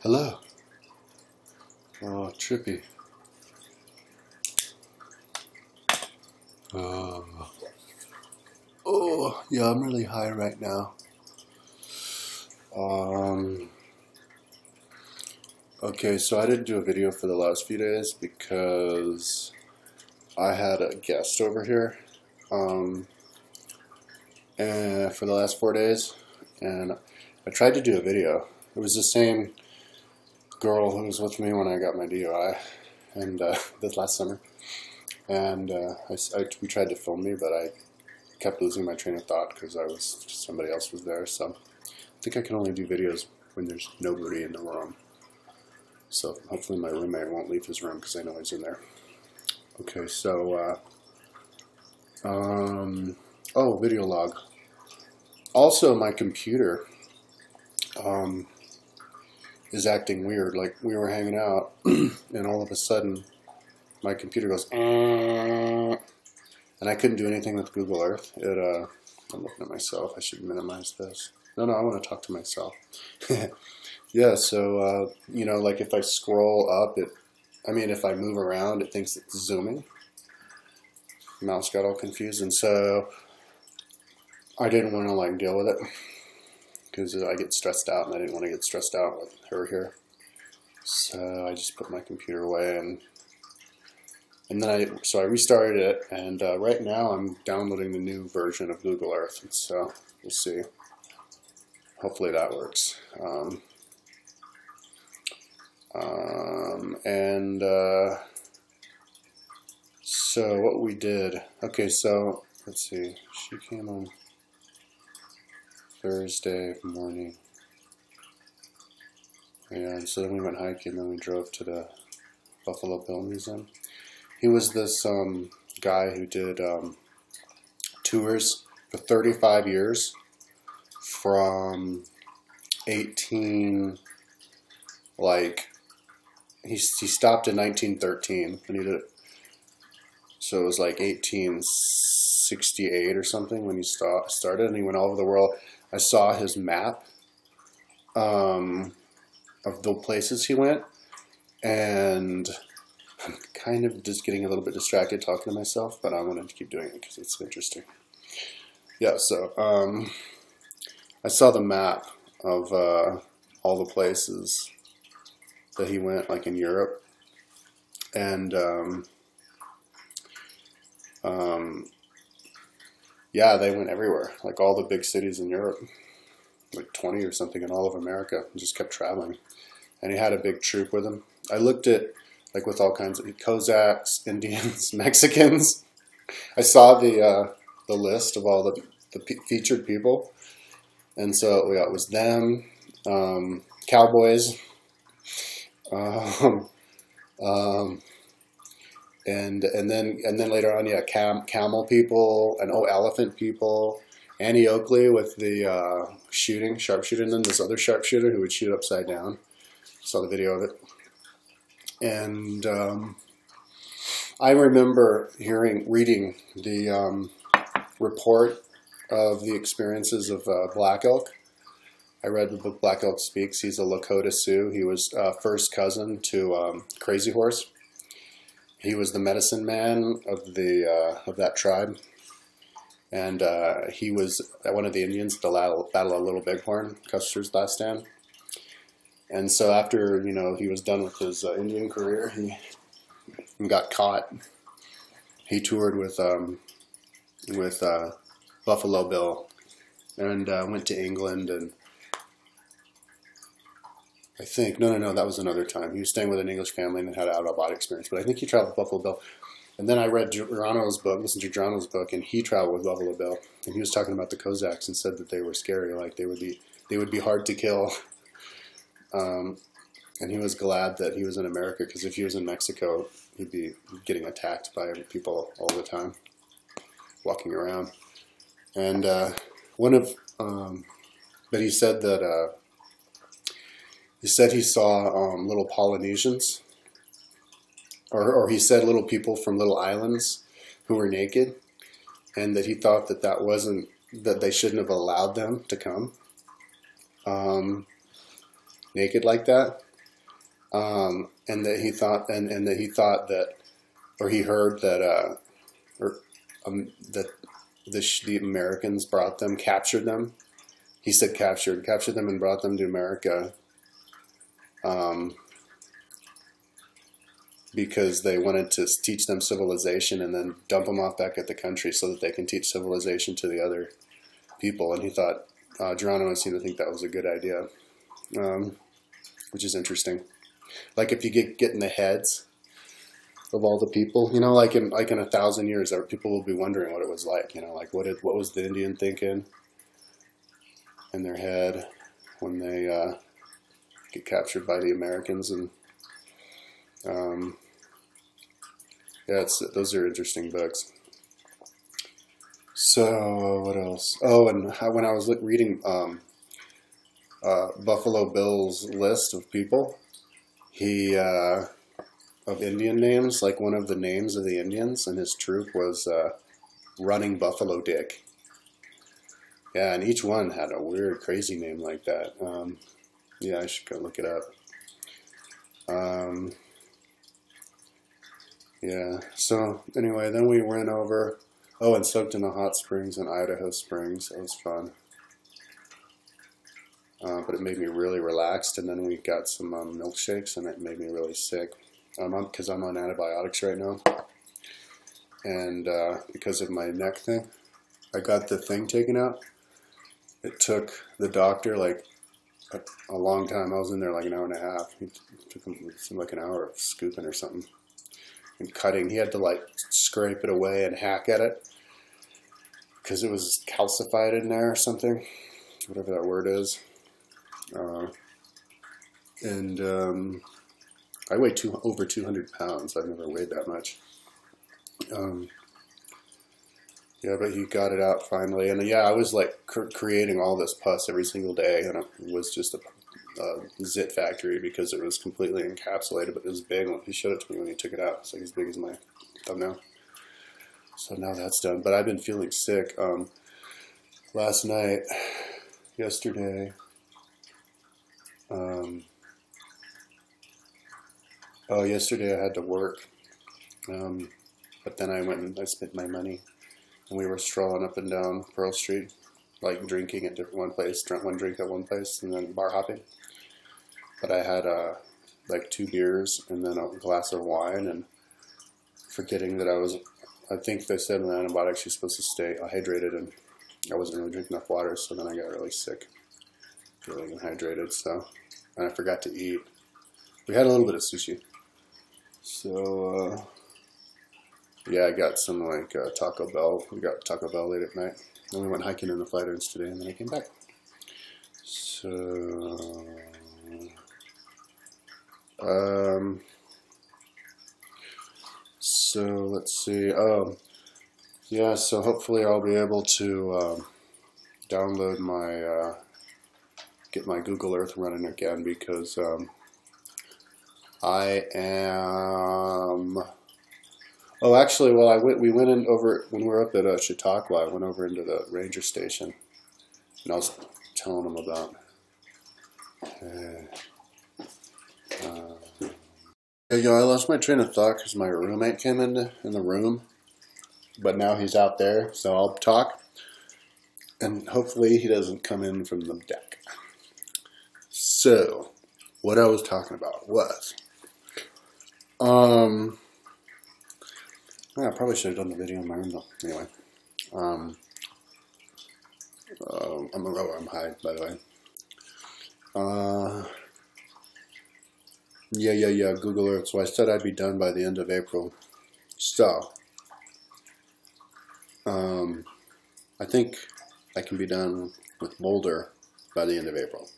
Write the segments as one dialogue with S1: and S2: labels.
S1: Hello. Oh, trippy. Oh, yeah, I'm really high right now. Okay, so I didn't do a video for the last few days because I had a guest over here, and for the last 4 days, and I tried to do a video. It was the same girl who was with me when I got my DUI, and this last summer, and we tried to film me, but I kept losing my train of thought because somebody else was there. So I think I can only do videos when there's nobody in the room. So hopefully my roommate won't leave his room because I know he's in there. Okay, so oh, video log. Also, my computer is acting weird. Like, we were hanging out, and all of a sudden, my computer goes, and I couldn't do anything with Google Earth. I'm looking at myself. I should minimize this. No, I want to talk to myself. Yeah, so, you know, like if I scroll up, if I move around, it thinks it's zooming. Mouse got all confused, and so I didn't want to, like, deal with it because I get stressed out, and I didn't want to get stressed out with her here. So I just put my computer away, and then I restarted it, and right now I'm downloading the new version of Google Earth, and so we'll see. Hopefully that works. So what we did, okay, so let's see, she came on Thursday morning, and so then we went hiking, and then we drove to the Buffalo Bill Museum. He was this guy who did tours for 35 years from 18, like, he stopped in 1913 when he did it. So it was like 1868 or something when he started, and he went all over the world. I saw his map of the places he went, and I'm kind of just getting a little bit distracted talking to myself, but I wanted to keep doing it because it's interesting. Yeah, so I saw the map of all the places that he went, like in Europe, and yeah, they went everywhere, like all the big cities in Europe, like 20 or something in all of America, and just kept traveling. And he had a big troop with him. I looked at, like, with all kinds of Cossacks, Indians, Mexicans. I saw the list of all the featured people, and so it was them, cowboys, and then later on, yeah, camel people, and elephant people. Annie Oakley with the sharpshooter, and then this other sharpshooter who would shoot upside down. Saw the video of it, and I remember reading the report of the experiences of Black Elk. I read the book Black Elk Speaks. He's a Lakota Sioux. He was first cousin to Crazy Horse. He was the medicine man of that tribe, and he was one of the Indians at the Battle of Little Bighorn, Custer's last stand. And so after, you know, he was done with his Indian career, he got caught. He toured with Buffalo Bill, and went to England, and I think, no, that was another time. He was staying with an English family and had an out-of-body experience. But I think he traveled with Buffalo Bill. And then I read listened to Geronimo's book, and he traveled with Buffalo Bill. And he was talking about the Cossacks and said that they were scary, like they would be hard to kill. And he was glad that he was in America, because if he was in Mexico, he'd be getting attacked by people all the time, walking around. And but he said that he saw little Polynesians, or he said little people from little islands who were naked, and that he thought that they shouldn't have allowed them to come naked like that. and that he thought, and that he thought that, or he heard that, that the Americans brought them, captured them. He said captured them and brought them to America, because they wanted to teach them civilization and then dump them off back at the country so that they can teach civilization to the other people. And he thought, Geronimo seemed to think that was a good idea, which is interesting. Like if you get in the heads of all the people, you know, like in 1,000 years, people will be wondering what it was like. You know, like what was the Indian thinking in their head when they get captured by the Americans. And yeah, those are interesting books. So what else? Oh, and when I was reading Buffalo Bill's list of people, of Indian names, like one of the names of the Indians in his troop was Running Buffalo Dick. Yeah, and each one had a weird, crazy name like that. Yeah, I should go look it up. Yeah, so anyway, then we went over, and soaked in the hot springs in Idaho Springs. That was fun. But it made me really relaxed, and then we got some milkshakes, and it made me really sick. Because I'm on antibiotics right now. And because of my neck thing, I got the thing taken out. It took the doctor like a long time. I was in there like an hour and a half. It took him like an hour of scooping or something and cutting. He had to like scrape it away and hack at it because it was calcified in there or something, whatever that word is. I weigh over 200 pounds. I've never weighed that much. Yeah, but he got it out finally. And yeah, I was like creating all this pus every single day, and it was just a zit factory because it was completely encapsulated, but it was big. He showed it to me when he took it out. It's like as big as my thumbnail. So now that's done. But I've been feeling sick. Last night, yesterday, yesterday I had to work, but then I went and I spent my money, and we were strolling up and down Pearl Street, like drinking at one place, drank one drink at one place, and then bar hopping. But I had like 2 beers and then a glass of wine, and forgetting that I think they said in the antibiotics you're supposed to stay hydrated, and I wasn't really drinking enough water, so then I got really sick, feeling dehydrated, and I forgot to eat. We had a little bit of sushi. So, yeah, I got some like Taco Bell. We got Taco Bell late at night. And we went hiking in the Flatirons today, and then I came back. So, let's see. Yeah, so hopefully I'll be able to download get my Google Earth running again, because I am. Oh, actually, well, we went in over when we were up at Chautauqua. I went over into the ranger station, and I was telling them about. Yeah, I lost my train of thought because my roommate came in the room, but now he's out there, so I'll talk, and hopefully he doesn't come in from the deck. So, what I was talking about was, I probably should have done the video in my room though. Anyway, I'm high, by the way. Yeah, Google Earth. So I said I'd be done by the end of April. So, I think I can be done with Boulder by the end of April.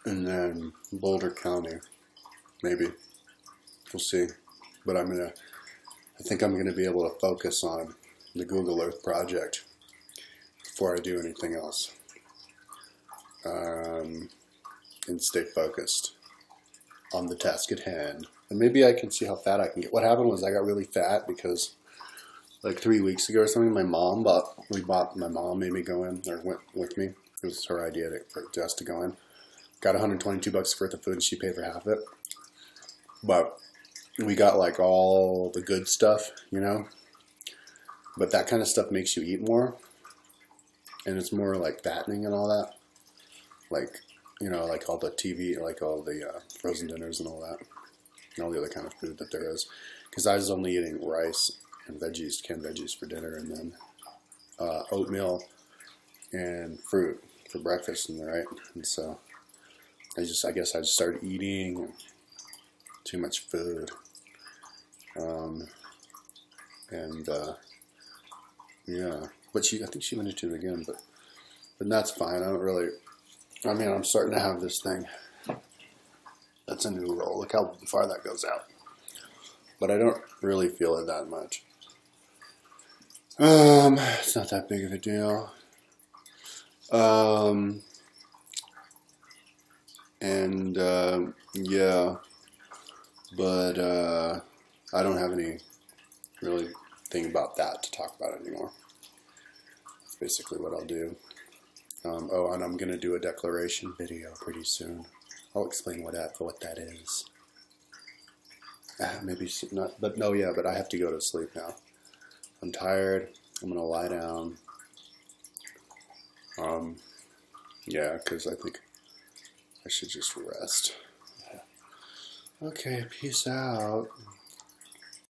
S1: And then Boulder County, maybe. We'll see. But I think I'm gonna be able to focus on the Google Earth project before I do anything else. And stay focused on the task at hand. And maybe I can see how fat I can get. What happened was I got really fat because like 3 weeks ago or something, my mom made me go in, or went with me. It was her idea for us to go in. got 122 bucks worth of food, and she paid for half of it. But we got like all the good stuff, you know. But that kind of stuff makes you eat more, and it's more like fattening and all that. Like, you know, like all the TV, like all the frozen dinners and all that, and all the other kind of food that there is. Because I was only eating rice and veggies, canned veggies for dinner, and then oatmeal and fruit for breakfast, and right. And so I guess I just started eating too much food, yeah. But I think she went into it again, but that's fine. I don't really. I mean, I'm starting to have this thing. That's a new roll. Look how far that goes out. But I don't really feel it that much. It's not that big of a deal. Yeah, but I don't have any really thing about that to talk about anymore. That's basically what I'll do. Oh, and I'm gonna do a declaration video pretty soon. I'll explain what that is. Maybe not, but no, yeah, but I have to go to sleep now. I'm tired. I'm gonna lie down. Yeah, because I think I should just rest. Okay, peace out.